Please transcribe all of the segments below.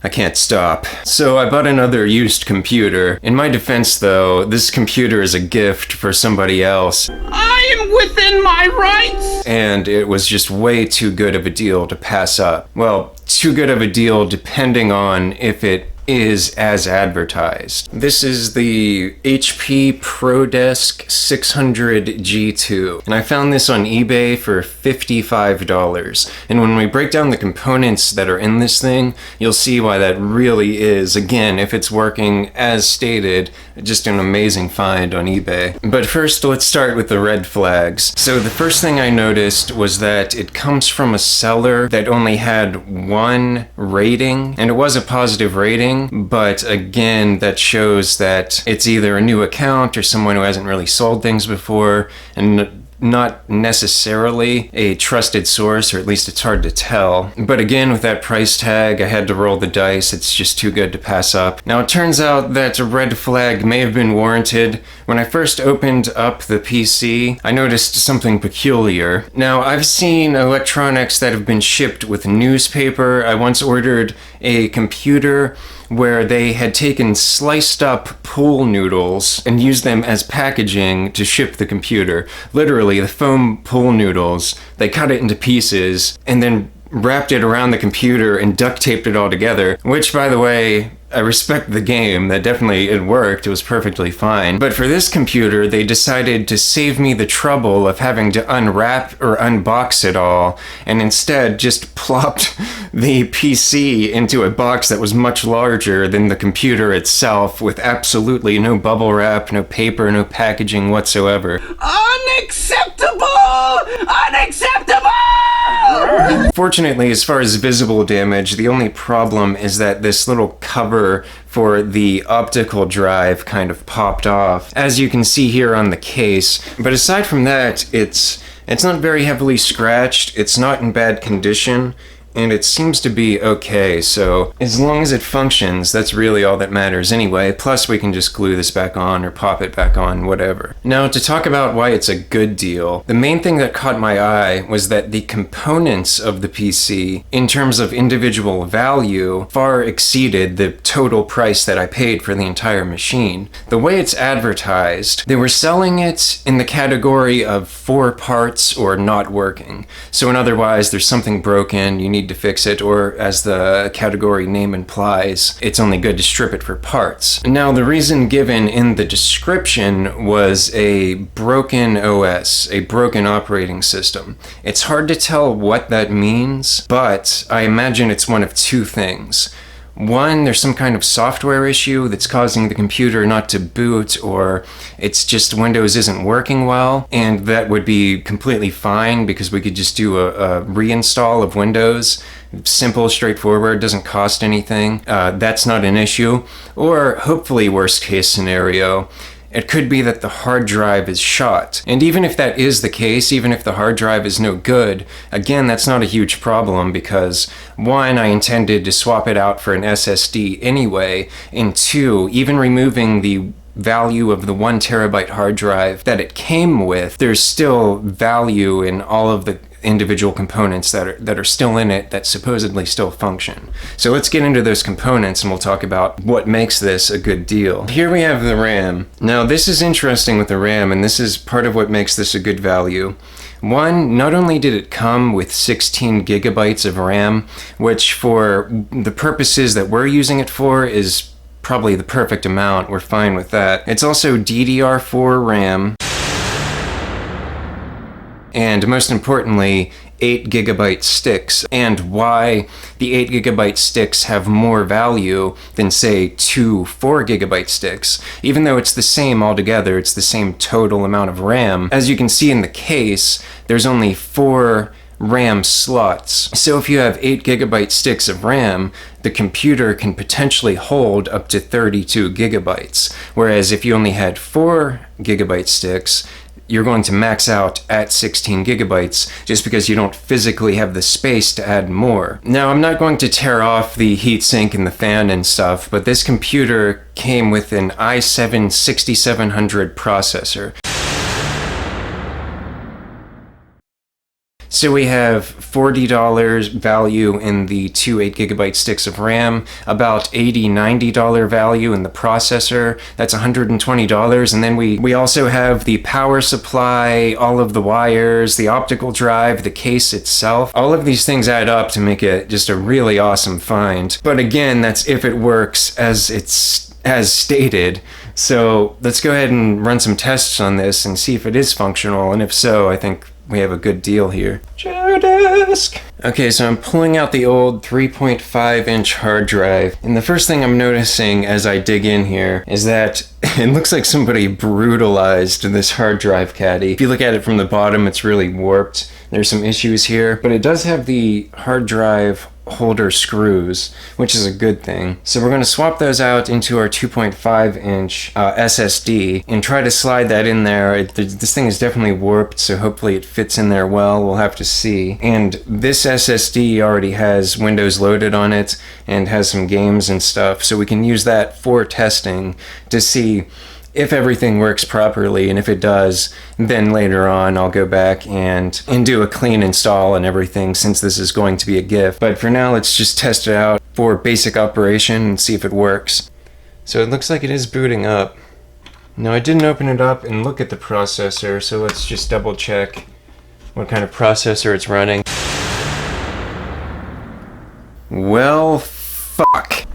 I can't stop. So I bought another used computer. In my defense though, this computer is a gift for somebody else. I am within my rights! And it was just way too good of a deal to pass up. Well, too good of a deal depending on if it is as advertised. This is the HP ProDesk 600 G2, and I found this on eBay for $55. And when we break down the components that are in this thing, you'll see why that really is, again, if it's working as stated, just an amazing find on eBay. But first, let's start with the red flags. So the first thing I noticed was that it comes from a seller that only had one rating, and it was a positive rating, but again, that shows that it's either a new account or someone who hasn't really sold things before, and not necessarily a trusted source, or at least it's hard to tell. But again, with that price tag, I had to roll the dice. It's just too good to pass up. Now, it turns out that a red flag may have been warranted. When I first opened up the PC, I noticed something peculiar. Now, I've seen electronics that have been shipped with newspaper. I once ordered a computer where they had taken sliced up pool noodles and used them as packaging to ship the computer. Literally, the foam pool noodles, they cut it into pieces and then wrapped it around the computer and duct taped it all together, which, by the way, I respect the game. That definitely, it worked. It was perfectly fine. But for this computer, they decided to save me the trouble of having to unwrap or unbox it all, and instead just plopped the PC into a box that was much larger than the computer itself, with absolutely no bubble wrap, no paper, no packaging whatsoever. Unacceptable! Unacceptable! Fortunately, as far as visible damage, the only problem is that this little cover for the optical drive kind of popped off, as you can see here on the case. But aside from that, it's not very heavily scratched, it's not in bad condition, and it seems to be okay, so as long as it functions, that's really all that matters anyway. Plus, we can just glue this back on or pop it back on, whatever. Now, to talk about why it's a good deal, the main thing that caught my eye was that the components of the PC, in terms of individual value, far exceeded the total price that I paid for the entire machine. The way it's advertised, they were selling it in the category of 4 parts or not working. So in other words, there's something broken, you need to fix it, or as the category name implies, it's only good to strip it for parts. Now, the reason given in the description was a broken OS, a broken operating system. It's hard to tell what that means, but I imagine it's one of two things. One, there's some kind of software issue that's causing the computer not to boot, or it's just Windows isn't working well, and that would be completely fine because we could just do a reinstall of Windows. Simple, straightforward, doesn't cost anything. That's not an issue. Or hopefully, worst case scenario, it could be that the hard drive is shot. And even if that is the case, even if the hard drive is no good, again, that's not a huge problem because, one, I intended to swap it out for an SSD anyway, and two, even removing the value of the 1 terabyte hard drive that it came with, there's still value in all of the individual components that are still in it that supposedly still function. So let's get into those components and we'll talk about what makes this a good deal. Here we have the RAM. Now, this is interesting with the RAM, and this is part of what makes this a good value. One, not only did it come with 16 gigabytes of RAM, which for the purposes that we're using it for is probably the perfect amount. We're fine with that. It's also DDR4 RAM, and most importantly, 8 gigabyte sticks. And why the 8 gigabyte sticks have more value than, say, 2 4 gigabyte sticks. Even though it's the same altogether, it's the same total amount of RAM. As you can see in the case, there's only 4 RAM slots. So if you have 8 gigabyte sticks of RAM, the computer can potentially hold up to 32 gigabytes. Whereas if you only had 4 gigabyte sticks, you're going to max out at 16 gigabytes just because you don't physically have the space to add more. Now, I'm not going to tear off the heatsink and the fan and stuff, but this computer came with an i7 6700 processor. So we have $40 value in the two 8GB sticks of RAM, about $80, $90 value in the processor, that's $120, and then we also have the power supply, all of the wires, the optical drive, the case itself. All of these things add up to make it just a really awesome find. But again, that's if it works as stated. So let's go ahead and run some tests on this and see if it is functional, and if so, I think we have a good deal here. Disk. Okay, so I'm pulling out the old 3.5-inch hard drive, and the first thing I'm noticing as I dig in here is that it looks like somebody brutalized this hard drive caddy. If you look at it from the bottom, it's really warped. There's some issues here, but it does have the hard drive holder screws, which is a good thing. So we're going to swap those out into our 2.5-inch SSD and try to slide that in there. This thing is definitely warped, so hopefully it fits in there well. We'll have to see. And this SSD already has Windows loaded on it and has some games and stuff, so we can use that for testing to see if everything works properly, and if it does, then later on I'll go back and do a clean install and everything, since this is going to be a gift. But for now, let's just test it out for basic operation and see if it works. So it looks like it is booting up. Now I didn't open it up and look at the processor, so let's just double check what kind of processor it's running. Well, fuck.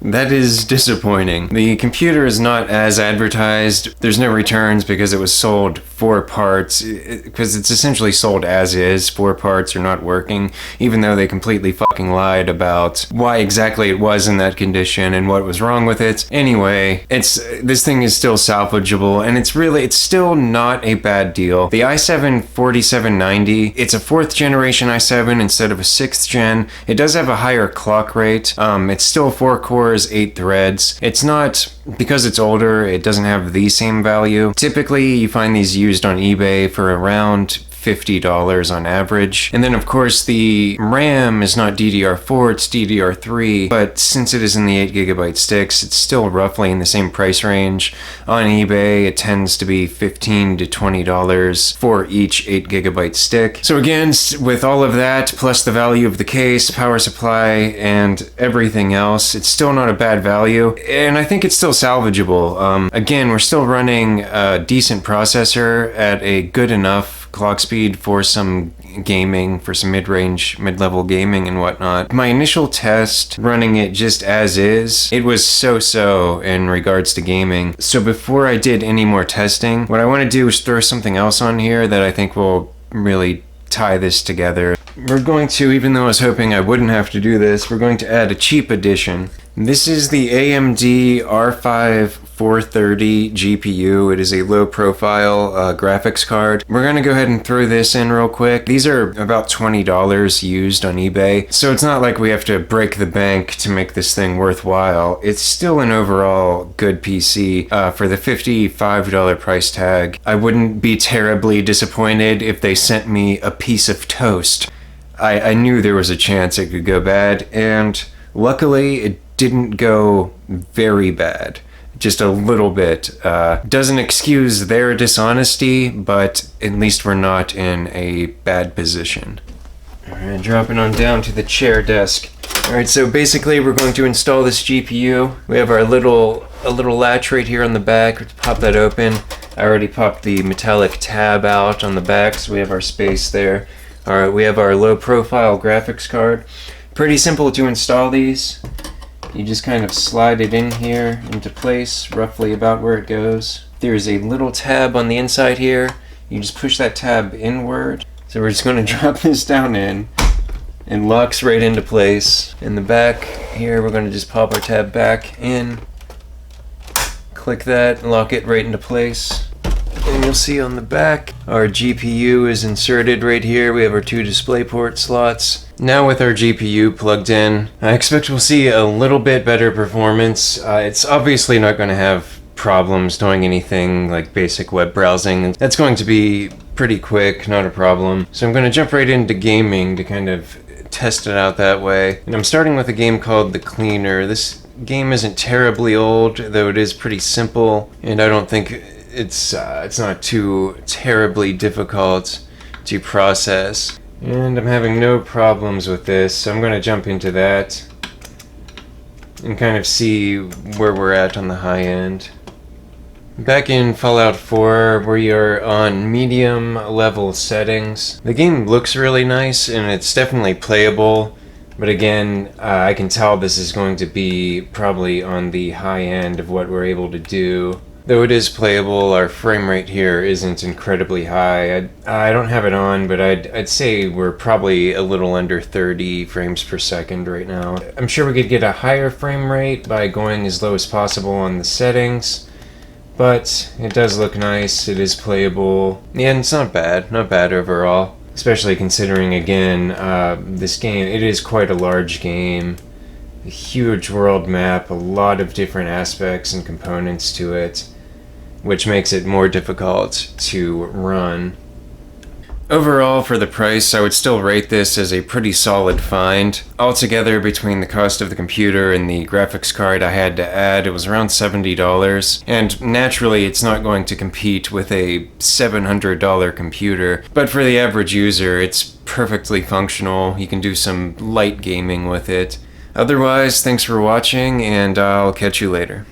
That is disappointing. The computer is not as advertised. There's no returns because it was sold 4 parts, because it's essentially sold as is. 4 parts are not working, even though they completely fucking lied about why exactly it was in that condition and what was wrong with it. Anyway, this thing is still salvageable, and it's still not a bad deal. The i7-4790, it's a 4th generation i7 instead of a 6th gen. It does have a higher clock rate. It's still 4 cores, 8 threads. It's not, because it's older, it doesn't have the same value. Typically, you find these used on eBay for around $50 on average. And then of course the RAM is not DDR4, it's DDR3, but since it is in the 8GB sticks, it's still roughly in the same price range. On eBay, it tends to be $15 to $20 for each 8GB stick. So again, with all of that, plus the value of the case, power supply, and everything else, it's still not a bad value, and I think it's still salvageable. Again, we're still running a decent processor at a good enough clock speed for some gaming, for some mid-level gaming and whatnot. My initial test running it just as is, it was so-so in regards to gaming. So before I did any more testing, what I want to do is throw something else on here that I think will really tie this together. We're going to, even though I was hoping I wouldn't have to do this, we're going to add a cheap addition. This is the AMD R5 430 GPU. It is a low profile graphics card. We're gonna go ahead and throw this in real quick. These are about $20 used on eBay, so it's not like we have to break the bank to make this thing worthwhile. It's still an overall good PC for the $55 price tag. I wouldn't be terribly disappointed if they sent me a piece of toast. I knew there was a chance it could go bad, and luckily it didn't go very bad. Just a little bit. Doesn't excuse their dishonesty, but at least we're not in a bad position. Alright, dropping on down to the chair desk. Alright, so basically we're going to install this GPU. We have our little latch right here on the back. Let's pop that open. I already popped the metallic tab out on the back, so we have our space there. Alright, we have our low profile graphics card. Pretty simple to install these. You just kind of slide it in here into place, roughly about where it goes. There's a little tab on the inside here. You just push that tab inward. So we're just going to drop this down in, and locks right into place. In the back here, we're going to just pop our tab back in, click that, lock it right into place. And you'll see on the back, our GPU is inserted right here. We have our 2 DisplayPort slots. Now with our GPU plugged in, I expect we'll see a little bit better performance. It's obviously not going to have problems doing anything like basic web browsing. That's going to be pretty quick, not a problem. So I'm going to jump right into gaming to kind of test it out that way. And I'm starting with a game called The Cleaner. This game isn't terribly old, though it is pretty simple, and I don't think it's not too terribly difficult to process. And I'm having no problems with this, so I'm going to jump into that and kind of see where we're at on the high end. Back in Fallout 4, we are on medium level settings. The game looks really nice and it's definitely playable, but again, I can tell this is going to be probably on the high end of what we're able to do. Though it is playable, our frame rate here isn't incredibly high. I don't have it on, but I'd say we're probably a little under 30 frames per second right now. I'm sure we could get a higher frame rate by going as low as possible on the settings, but it does look nice, it is playable. Yeah, and it's not bad overall. Especially considering, again, this game, it is quite a large game. A huge world map, a lot of different aspects and components to it, which makes it more difficult to run. Overall, for the price, I would still rate this as a pretty solid find. Altogether, between the cost of the computer and the graphics card I had to add, it was around $70, and naturally it's not going to compete with a $700 computer, but for the average user, it's perfectly functional. You can do some light gaming with it. Otherwise, thanks for watching, and I'll catch you later.